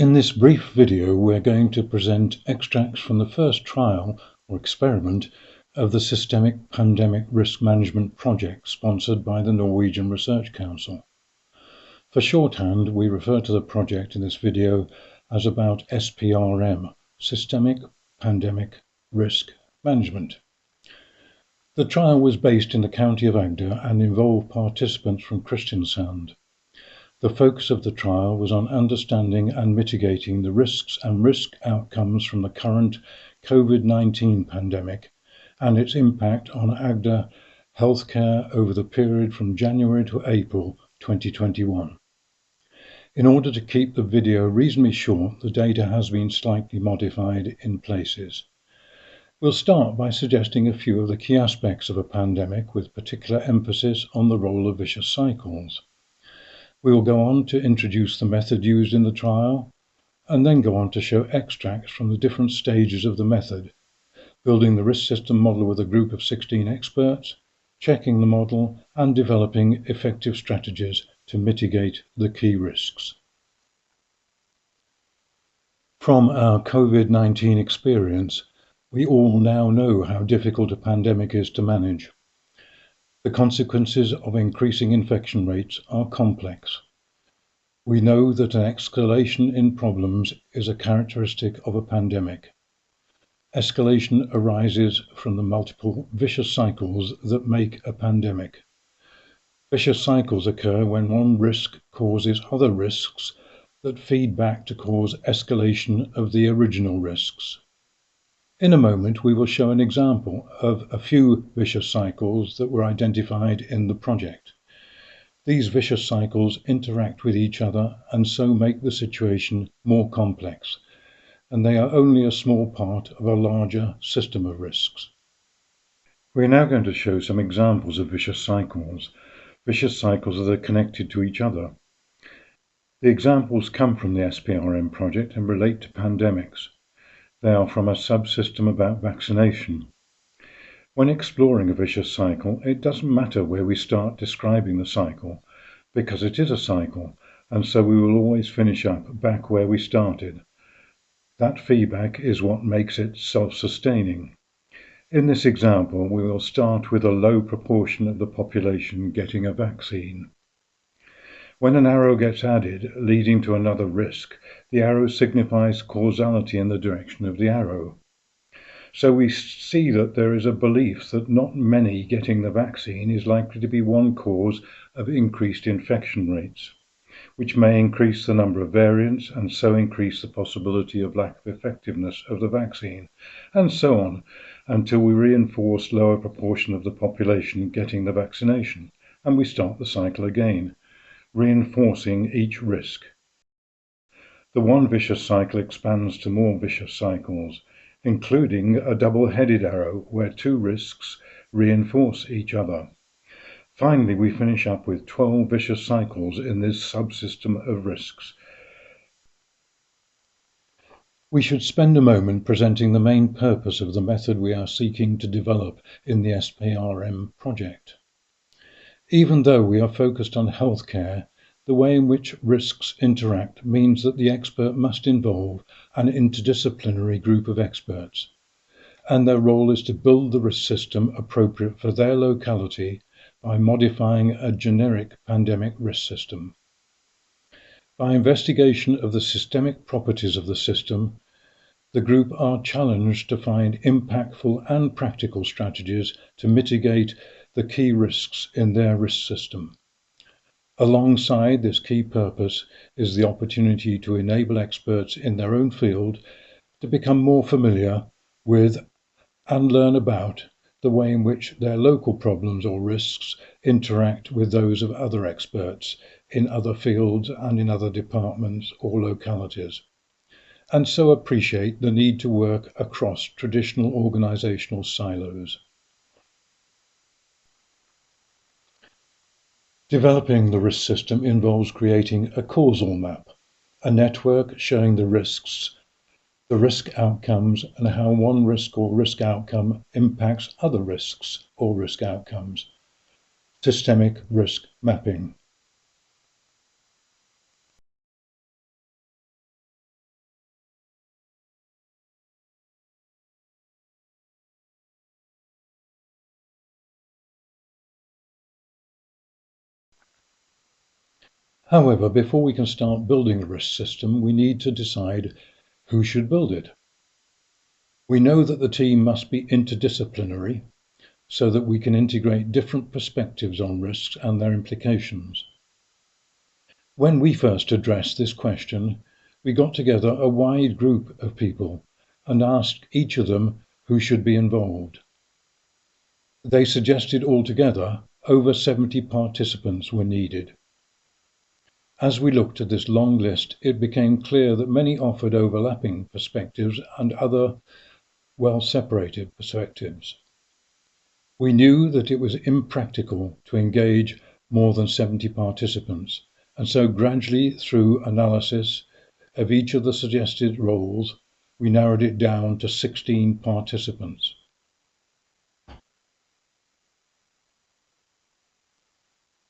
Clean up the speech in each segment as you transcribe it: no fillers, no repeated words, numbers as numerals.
In this brief video, we're going to present extracts from the first trial or experiment of the Systemic Pandemic Risk Management project sponsored by the Norwegian Research Council. For shorthand, we refer to the project in this video as about SPRM, Systemic Pandemic Risk Management. The trial was based in the county of Agder and involved participants from Kristiansand. The focus of the trial was on understanding and mitigating the risks and risk outcomes from the current COVID-19 pandemic and its impact on Agder healthcare over the period from January to April 2021. In order to keep the video reasonably short, the data has been slightly modified in places. We'll start by suggesting a few of the key aspects of a pandemic with particular emphasis on the role of vicious cycles. We will go on to introduce the method used in the trial, and then go on to show extracts from the different stages of the method, building the risk system model with a group of 16 experts, checking the model, and developing effective strategies to mitigate the key risks. From our COVID-19 experience, we all now know how difficult a pandemic is to manage. The consequences of increasing infection rates are complex. We know that an escalation in problems is a characteristic of a pandemic. Escalation arises from the multiple vicious cycles that make a pandemic. Vicious cycles occur when one risk causes other risks that feed back to cause escalation of the original risks. In a moment, we will show an example of a few vicious cycles that were identified in the project. These vicious cycles interact with each other and so make the situation more complex, and they are only a small part of a larger system of risks. We are now going to show some examples of vicious cycles that are connected to each other. The examples come from the SPRM project and relate to pandemics. They are from a subsystem about vaccination. When exploring a vicious cycle, it doesn't matter where we start describing the cycle, because it is a cycle, and so we will always finish up back where we started. That feedback is what makes it self-sustaining. In this example, we will start with a low proportion of the population getting a vaccine. When an arrow gets added, leading to another risk, the arrow signifies causality in the direction of the arrow. So we see that there is a belief that not many getting the vaccine is likely to be one cause of increased infection rates, which may increase the number of variants and so increase the possibility of lack of effectiveness of the vaccine, and so on, until we reinforce lower proportion of the population getting the vaccination, and we start the cycle again, reinforcing each risk. The one vicious cycle expands to more vicious cycles, including a double-headed arrow where two risks reinforce each other. Finally, we finish up with 12 vicious cycles in this subsystem of risks. We should spend a moment presenting the main purpose of the method we are seeking to develop in the SPRM project. Even though we are focused on healthcare, the way in which risks interact means that the expert must involve an interdisciplinary group of experts, and their role is to build the risk system appropriate for their locality by modifying a generic pandemic risk system. By investigation of the systemic properties of the system, the group are challenged to find impactful and practical strategies to mitigate the key risks in their risk system. Alongside this key purpose is the opportunity to enable experts in their own field to become more familiar with and learn about the way in which their local problems or risks interact with those of other experts in other fields and in other departments or localities, and so appreciate the need to work across traditional organizational silos. Developing the risk system involves creating a causal map, a network showing the risks, the risk outcomes, and how one risk or risk outcome impacts other risks or risk outcomes. Systemic risk mapping. However, before we can start building a risk system, we need to decide who should build it. We know that the team must be interdisciplinary so that we can integrate different perspectives on risks and their implications. When we first addressed this question, we got together a wide group of people and asked each of them who should be involved. They suggested altogether over 70 participants were needed. As we looked at this long list, it became clear that many offered overlapping perspectives and other well-separated perspectives. We knew that it was impractical to engage more than 70 participants, and so gradually through analysis of each of the suggested roles, we narrowed it down to 16 participants.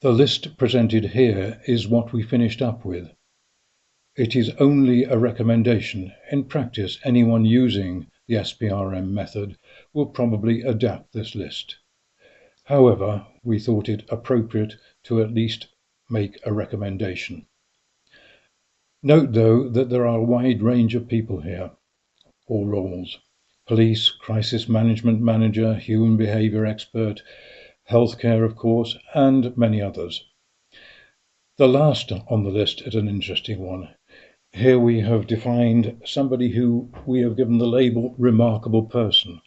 The list presented here is what we finished up with. It is only a recommendation. In practice, anyone using the SPRM method will probably adapt this list. However, we thought it appropriate to at least make a recommendation. Note, though, that there are a wide range of people here, all roles: police, crisis management manager, human behaviour expert, healthcare, of course, and many others. The last on the list is an interesting one. Here we have defined somebody who we have given the label remarkable person.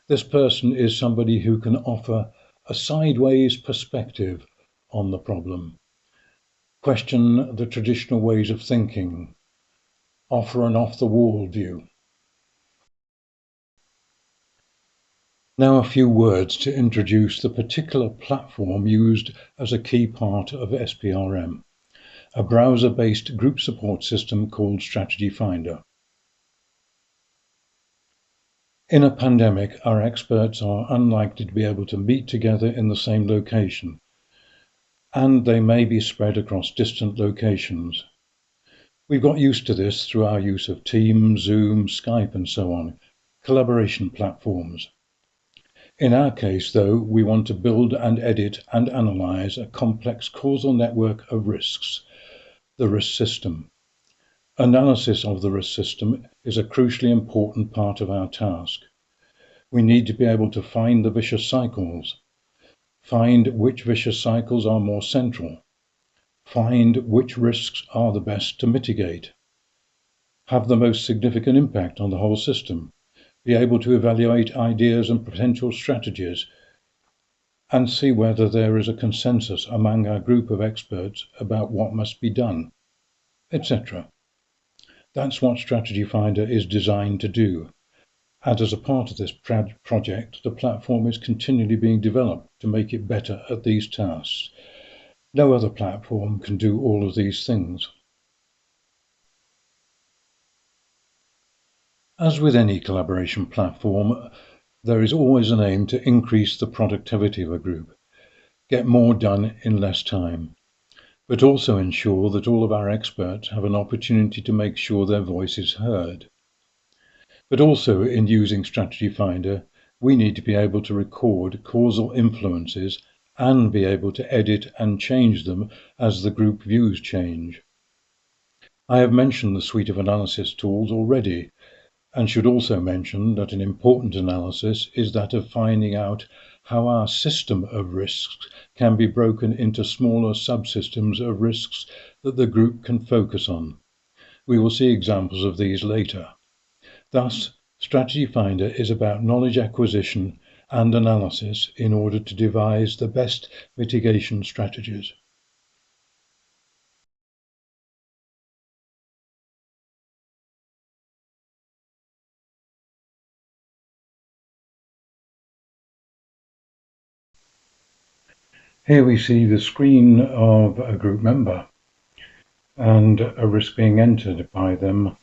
This person is somebody who can offer a sideways perspective on the problem, question the traditional ways of thinking, offer an off-the-wall view. Now a few words to introduce the particular platform used as a key part of SPRM, a browser-based group support system called Strategy Finder. In a pandemic, our experts are unlikely to be able to meet together in the same location, and they may be spread across distant locations. We've got used to this through our use of Teams, Zoom, Skype, and so on, collaboration platforms. In our case, though, we want to build and edit and analyze a complex causal network of risks, the risk system. Analysis of the risk system is a crucially important part of our task. We need to be able to find the vicious cycles, find which vicious cycles are more central, find which risks are the best to mitigate, have the most significant impact on the whole system, be able to evaluate ideas and potential strategies, and see whether there is a consensus among our group of experts about what must be done, etc. That's what Strategy Finder is designed to do. And as a part of this project, the platform is continually being developed to make it better at these tasks. No other platform can do all of these things. As with any collaboration platform, there is always an aim to increase the productivity of a group, get more done in less time, but also ensure that all of our experts have an opportunity to make sure their voice is heard. But also in using Strategy Finder, we need to be able to record causal influences and be able to edit and change them as the group views change. I have mentioned the suite of analysis tools already, and should also mention that an important analysis is that of finding out how our system of risks can be broken into smaller subsystems of risks that the group can focus on. We will see examples of these later. Thus, Strategy Finder is about knowledge acquisition and analysis in order to devise the best mitigation strategies. Here we see the screen of a group member and a risk being entered by them.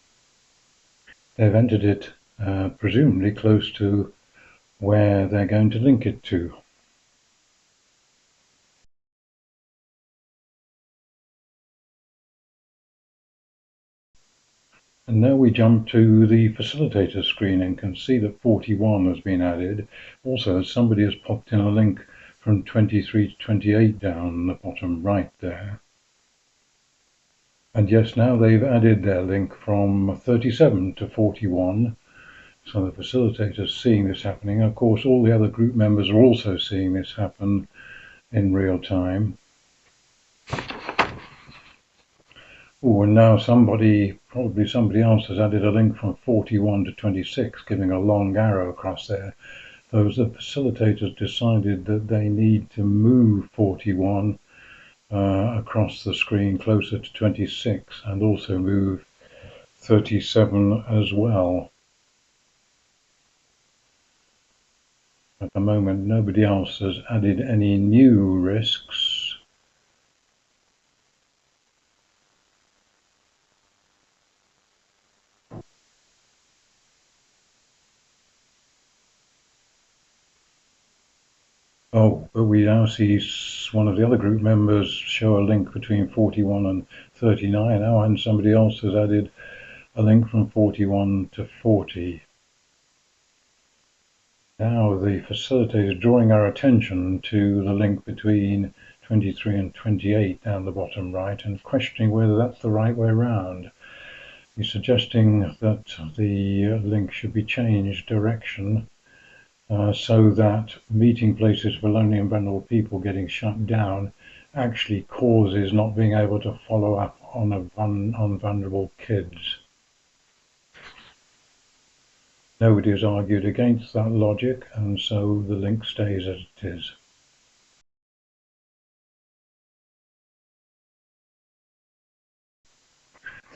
They've entered it presumably close to where they're going to link it to. And now we jump to the facilitator screen and can see that 41 has been added. Also, somebody has popped in a link from 23 to 28 down the bottom right there. And yes, now they've added their link from 37 to 41. So the facilitator's seeing this happening. Of course, all the other group members are also seeing this happen in real time. Oh, and now probably somebody else has added a link from 41 to 26, giving a long arrow across there. Those the facilitators decided that they need to move 41 across the screen closer to 26 and also move 37 as well. At the moment, nobody else has added any new risks. Oh, but we now see one of the other group members show a link between 41 and 39 now, and somebody else has added a link from 41 to 40. Now the facilitator is drawing our attention to the link between 23 and 28 down the bottom right and questioning whether that's the right way around. He's suggesting that the link should be changed direction so that meeting places for lonely and vulnerable people getting shut down actually causes not being able to follow up on vulnerable kids. Nobody has argued against that logic, and so the link stays as it is.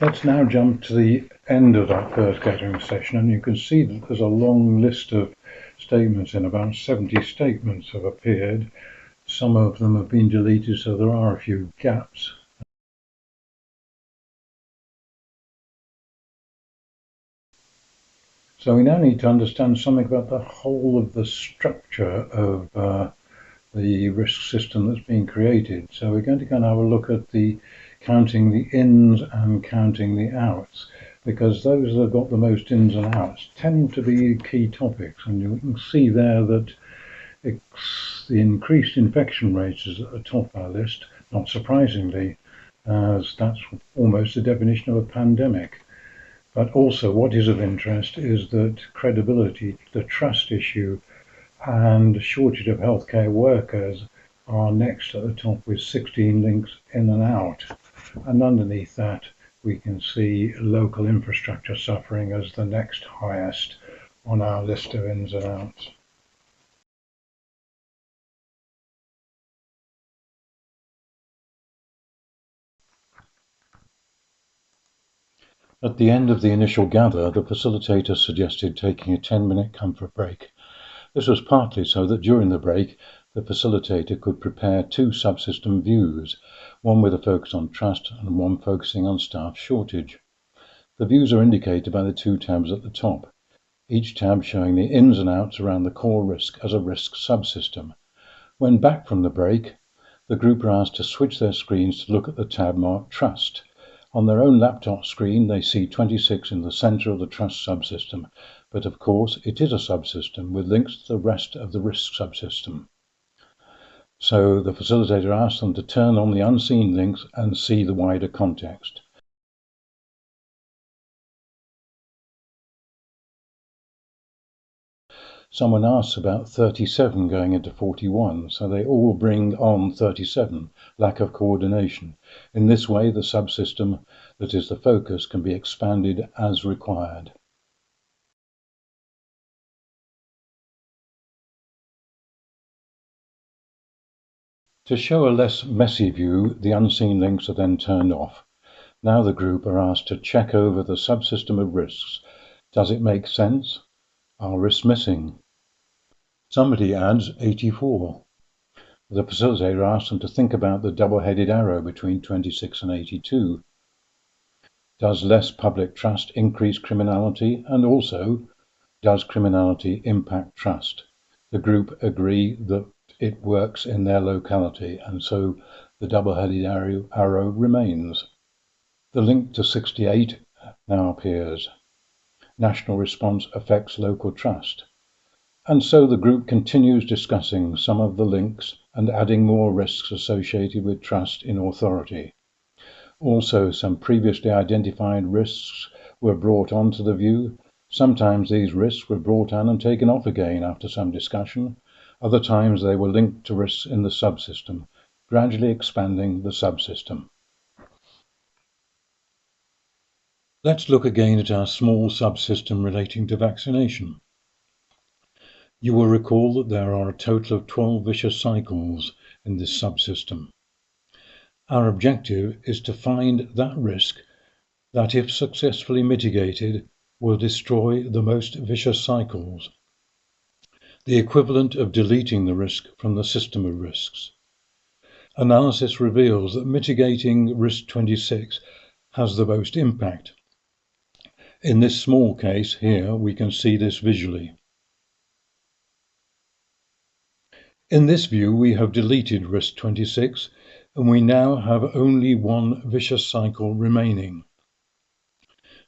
Let's now jump to the end of that first gathering session, and you can see that there's a long list of statements in. About 70 statements have appeared. Some of them have been deleted, so there are a few gaps. So we now need to understand something about the whole of the structure of the risk system that's being created. So we're going to kind of have a look at the counting the ins and counting the outs, because those that have got the most ins and outs tend to be key topics. And you can see there that the increased infection rates is at the top of our list, not surprisingly, as that's almost the definition of a pandemic. But also what is of interest is that credibility, the trust issue, and shortage of healthcare workers are next at the top with 16 links in and out. And underneath that, we can see local infrastructure suffering as the next highest on our list of ins and outs. At the end of the initial gather, the facilitator suggested taking a 10-minute comfort break. This was partly so that during the break, the facilitator could prepare two subsystem views, one with a focus on trust and one focusing on staff shortage. The views are indicated by the two tabs at the top, each tab showing the ins and outs around the core risk as a risk subsystem. When back from the break, the group are asked to switch their screens to look at the tab marked Trust. On their own laptop screen, they see 26 in the center of the Trust subsystem, but of course it is a subsystem with links to the rest of the risk subsystem. So the facilitator asks them to turn on the unseen links and see the wider context. Someone asks about 37 going into 41, so they all bring on 37, lack of coordination. In this way, the subsystem that is the focus can be expanded as required. To show a less messy view, the unseen links are then turned off. Now the group are asked to check over the subsystem of risks. Does it make sense? Are risks missing? Somebody adds 84. The facilitator asks them to think about the double-headed arrow between 26 and 82. Does less public trust increase criminality? And also, does criminality impact trust? The group agree that it works in their locality, and so the double-headed arrow remains. The link to 68 now appears. National response affects local trust. And so the group continues discussing some of the links and adding more risks associated with trust in authority. Also, some previously identified risks were brought onto the view. Sometimes these risks were brought on and taken off again after some discussion. Other times they were linked to risks in the subsystem, gradually expanding the subsystem. Let's look again at our small subsystem relating to vaccination. You will recall that there are a total of 12 vicious cycles in this subsystem. Our objective is to find that risk that, if successfully mitigated, will destroy the most vicious cycles, the equivalent of deleting the risk from the system of risks. Analysis reveals that mitigating risk 26 has the most impact. In this small case here, we can see this visually. In this view, we have deleted risk 26, and we now have only one vicious cycle remaining.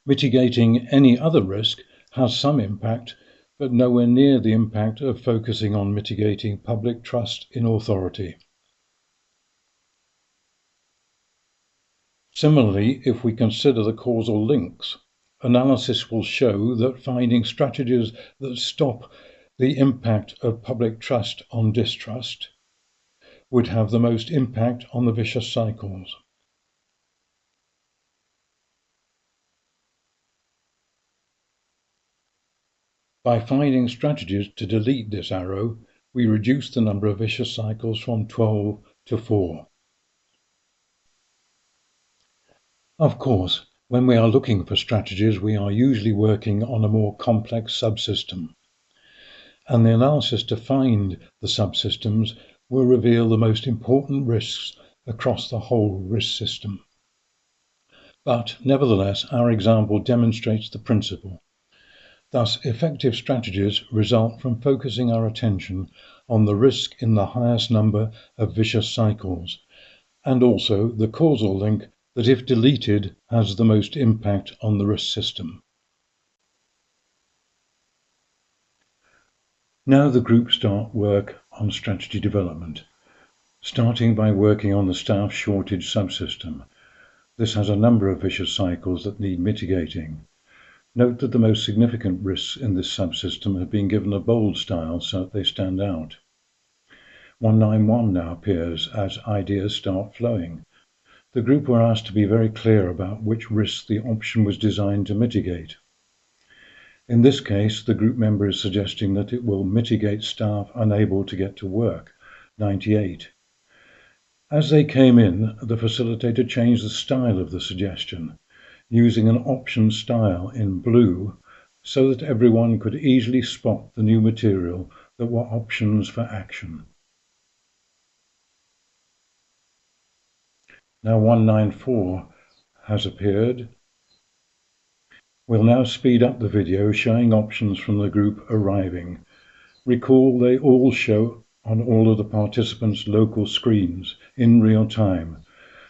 Mitigating any other risk has some impact, but nowhere near the impact of focusing on mitigating public trust in authority. Similarly, if we consider the causal links, analysis will show that finding strategies that stop the impact of public trust on distrust would have the most impact on the vicious cycles. By finding strategies to delete this arrow, we reduce the number of vicious cycles from 12 to 4. Of course, when we are looking for strategies, we are usually working on a more complex subsystem, and the analysis to find the subsystems will reveal the most important risks across the whole risk system. But nevertheless, our example demonstrates the principle. Thus, effective strategies result from focusing our attention on the risk in the highest number of vicious cycles, and also the causal link that, if deleted, has the most impact on the risk system. Now the group start work on strategy development, starting by working on the staff shortage subsystem. This has a number of vicious cycles that need mitigating. Note that the most significant risks in this subsystem have been given a bold style so that they stand out. 191 now appears as ideas start flowing. The group were asked to be very clear about which risks the option was designed to mitigate. In this case, the group member is suggesting that it will mitigate staff unable to get to work, 98. As they came in, the facilitator changed the style of the suggestion, using an option style in blue so that everyone could easily spot the new material that were options for action. Now 194 has appeared. We'll now speed up the video showing options from the group arriving. Recall they all show on all of the participants' local screens in real time,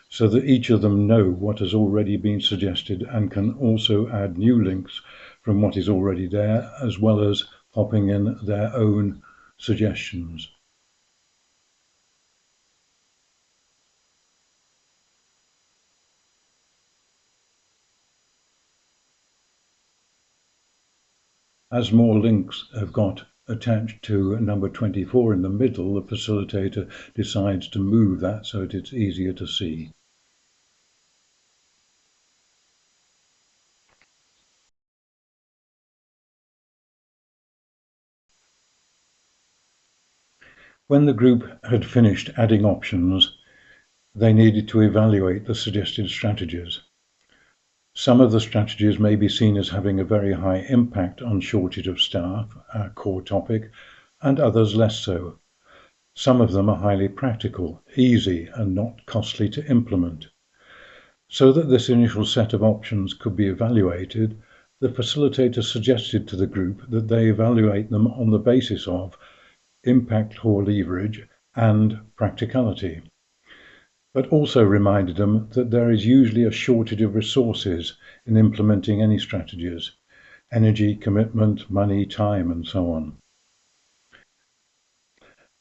so that each of them know what has already been suggested and can also add new links from what is already there, as well as popping in their own suggestions. As more links have got attached to number 24 in the middle, the facilitator decides to move that so that it's easier to see. When the group had finished adding options, they needed to evaluate the suggested strategies. Some of the strategies may be seen as having a very high impact on shortage of staff, our core topic, and others less so. Some of them are highly practical, easy, and not costly to implement. So that this initial set of options could be evaluated, the facilitator suggested to the group that they evaluate them on the basis of impact or leverage and practicality, but also reminded them that there is usually a shortage of resources in implementing any strategies: energy, commitment, money, time, and so on.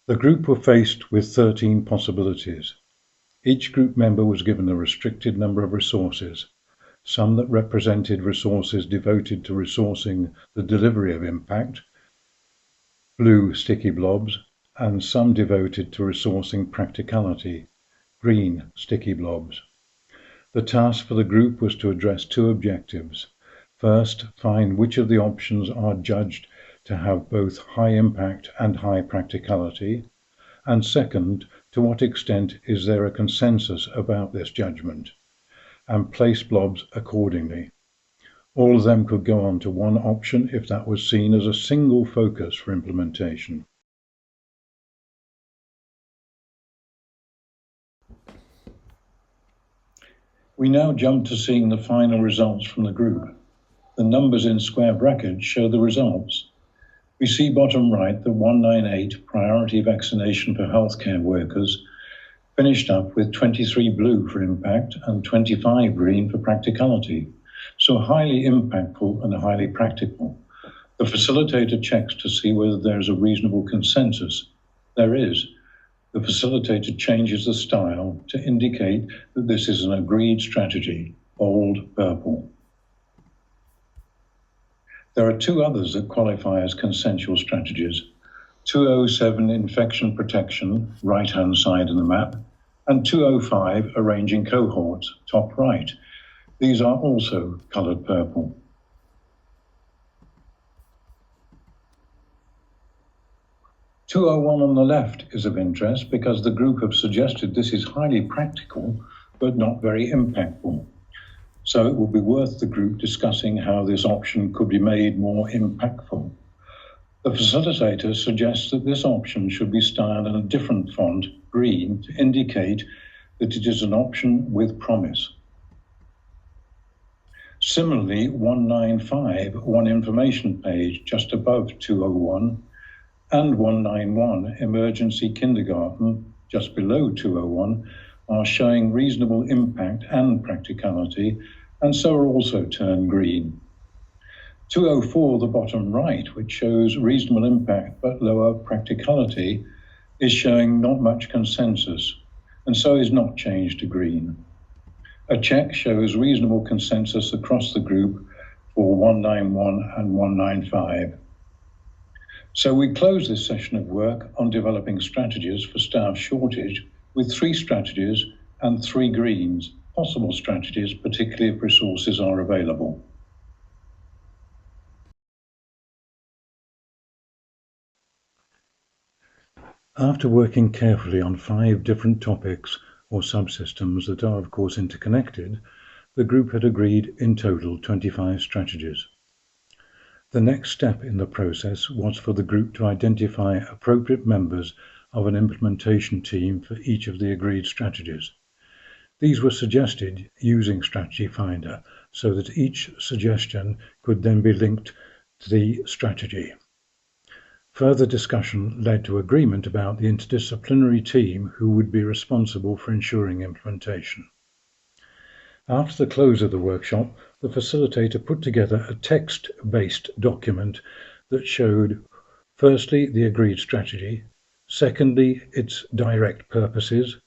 The group were faced with 13 possibilities. Each group member was given a restricted number of resources, some that represented resources devoted to resourcing the delivery of impact, blue sticky blobs, and some devoted to resourcing practicality, green sticky blobs. The task for the group was to address two objectives. First, find which of the options are judged to have both high impact and high practicality, and second, to what extent is there a consensus about this judgment, and place blobs accordingly. All of them could go on to one option if that was seen as a single focus for implementation. We now jump to seeing the final results from the group. The numbers in square brackets show the results. We see bottom right that 198, priority vaccination for healthcare workers, finished up with 23 blue for impact and 25 green for practicality. So highly impactful and highly practical. The facilitator checks to see whether there is a reasonable consensus. There is. The facilitator changes the style to indicate that this is an agreed strategy, bold purple. There are two others that qualify as consensual strategies. 207 infection protection, right-hand side of the map, and 205 arranging cohorts, top right. These are also coloured purple. .201 on the left is of interest because the group have suggested this is highly practical but not very impactful. So it will be worth the group discussing how this option could be made more impactful. The facilitator suggests that this option should be styled in a different font, green, to indicate that it is an option with promise. Similarly, 195, one information page just above 201, and 191, emergency kindergarten, just below 201, are showing reasonable impact and practicality, and so are also turned green. 204, the bottom right, which shows reasonable impact but lower practicality, is showing not much consensus, and so is not changed to green. A check shows reasonable consensus across the group for 191 and 195. So we close this session of work on developing strategies for staff shortage with 3 strategies and 3 greens, possible strategies, particularly if resources are available. After working carefully on 5 different topics or subsystems that are of course interconnected, the group had agreed in total 25 strategies. The next step in the process was for the group to identify appropriate members of an implementation team for each of the agreed strategies. These were suggested using Strategy Finder so that each suggestion could then be linked to the strategy. Further discussion led to agreement about the interdisciplinary team who would be responsible for ensuring implementation. After the close of the workshop, the facilitator put together a text-based document that showed, firstly, the agreed strategy, secondly, its direct purposes,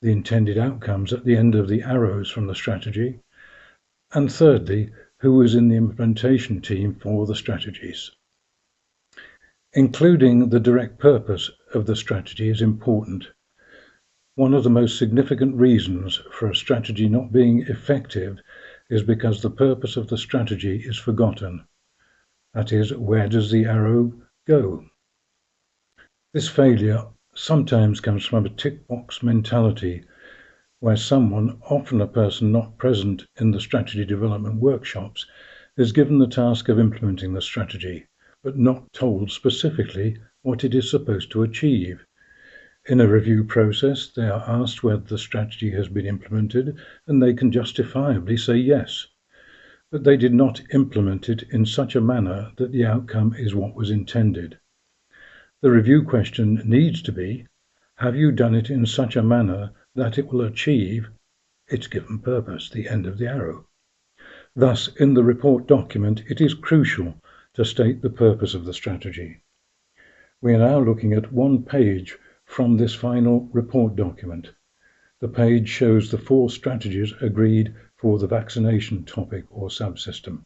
the intended outcomes at the end of the arrows from the strategy, and thirdly, who was in the implementation team for the strategies. Including the direct purpose of the strategy is important. One of the most significant reasons for a strategy not being effective is because the purpose of the strategy is forgotten. That is, where does the arrow go? This failure sometimes comes from a tick box mentality where someone, often a person not present in the strategy development workshops, is given the task of implementing the strategy, but not told specifically what it is supposed to achieve. In a review process, they are asked whether the strategy has been implemented, and they can justifiably say yes. But they did not implement it in such a manner that the outcome is what was intended. The review question needs to be, have you done it in such a manner that it will achieve its given purpose, the end of the arrow? Thus, in the report document, it is crucial to state the purpose of the strategy. We are now looking at one page from this final report document. The page shows the 4 strategies agreed for the vaccination topic or subsystem.